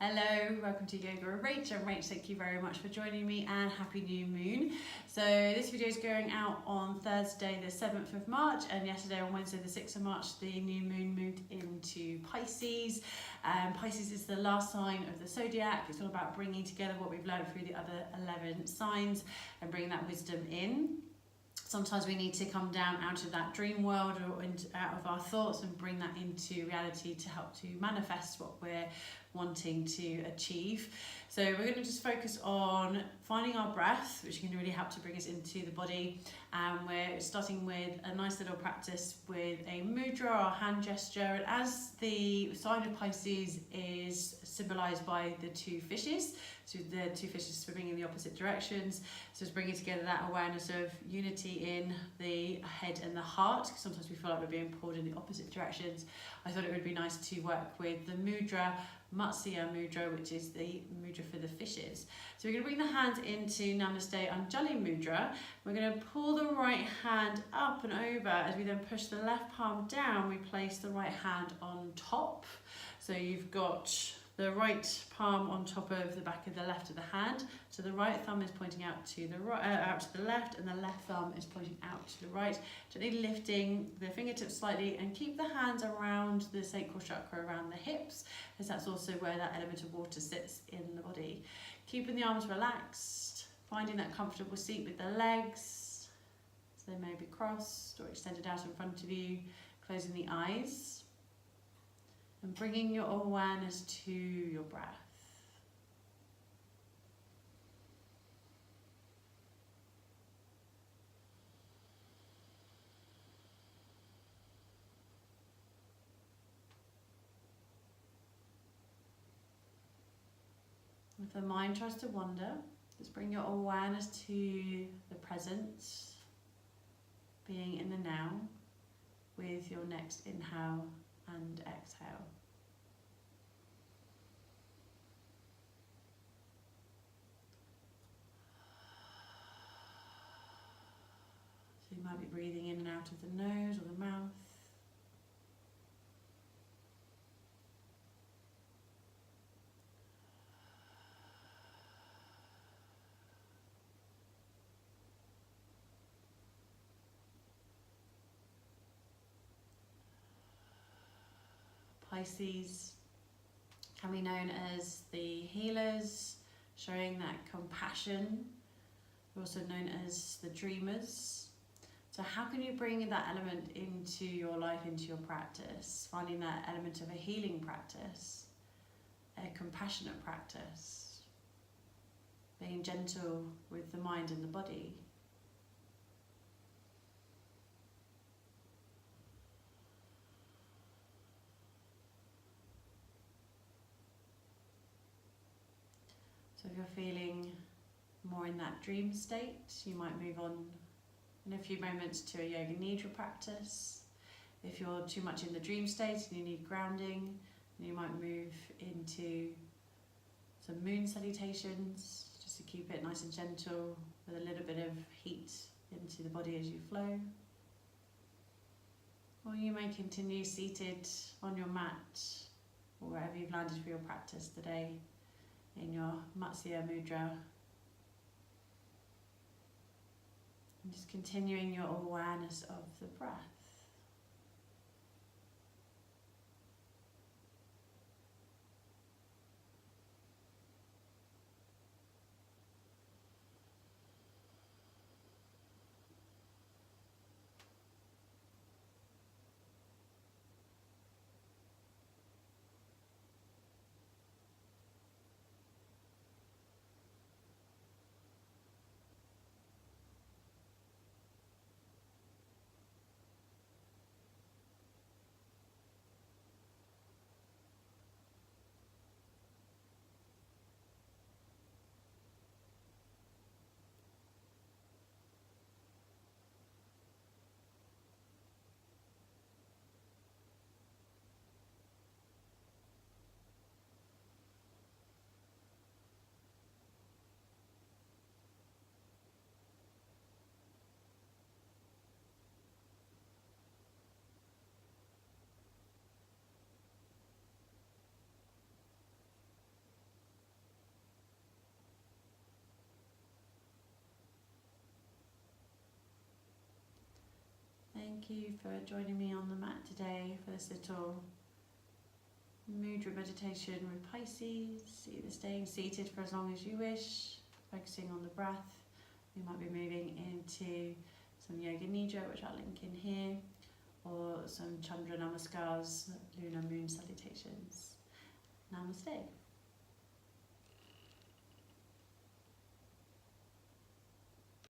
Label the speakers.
Speaker 1: Hello, welcome to Yoga with Rach. I'm Rach, thank you very much for joining me and happy new moon. So this video is going out on Thursday the 7th of March and yesterday on Wednesday the 6th of March the new moon moved into Pisces. Pisces is the last sign of the zodiac. It's all about bringing together what we've learned through the other 11 signs and bringing that wisdom in. Sometimes we need to come down out of that dream world or out of our thoughts and bring that into reality to help to manifest what we're wanting to achieve. So we're going to just focus on finding our breath, which can really help to bring us into the body. And we're starting with a nice little practice with a mudra or hand gesture. And as the sign of Pisces is symbolised by the two fishes, so the two fishes swimming in the opposite directions, so it's bringing together that awareness of unity in the head and the heart, because sometimes we feel like we're being pulled in the opposite directions. I thought it would be nice to work with the mudra, Matsya mudra, which is the mudra for the fishes. So we're going to bring the hands into Namaste Anjali mudra. We're going to pull the right hand up and over. As we then push the left palm down, we place the right hand on top. So you've got the right palm on top of the back of the left of the hand. So the right thumb is pointing out to the right, out to the left, and the left thumb is pointing out to the right. Gently lifting the fingertips slightly, and keep the hands around the sacral chakra, around the hips, as that's also where that element of water sits in the body. Keeping the arms relaxed, finding that comfortable seat with the legs, so they may be crossed or extended out in front of you, closing the eyes. And bringing your awareness to your breath. If the mind tries to wander, just bring your awareness to the present, being in the now, with your next inhale and exhale. So you might be breathing in and out of the nose or the mouth. Pisces can be known as the healers, showing that compassion. We're also known as the dreamers. So how can you bring that element into your life, into your practice? Finding that element of a healing practice, a compassionate practice, being gentle with the mind and the body. So if you're feeling more in that dream state, you might move on in a few moments to a yoga nidra practice. If you're too much in the dream state and you need grounding, you might move into some moon salutations, just to keep it nice and gentle with a little bit of heat into the body as you flow. Or you may continue seated on your mat or wherever you've landed for your practice today, in your Matsya mudra, and just continuing your awareness of the breath. Thank you for joining me on the mat today for this little mudra meditation with Pisces. Either staying seated for as long as you wish, focusing on the breath. We might be moving into some yoga nidra, which I'll link in here, or some Chandra Namaskars, lunar moon salutations. Namaste.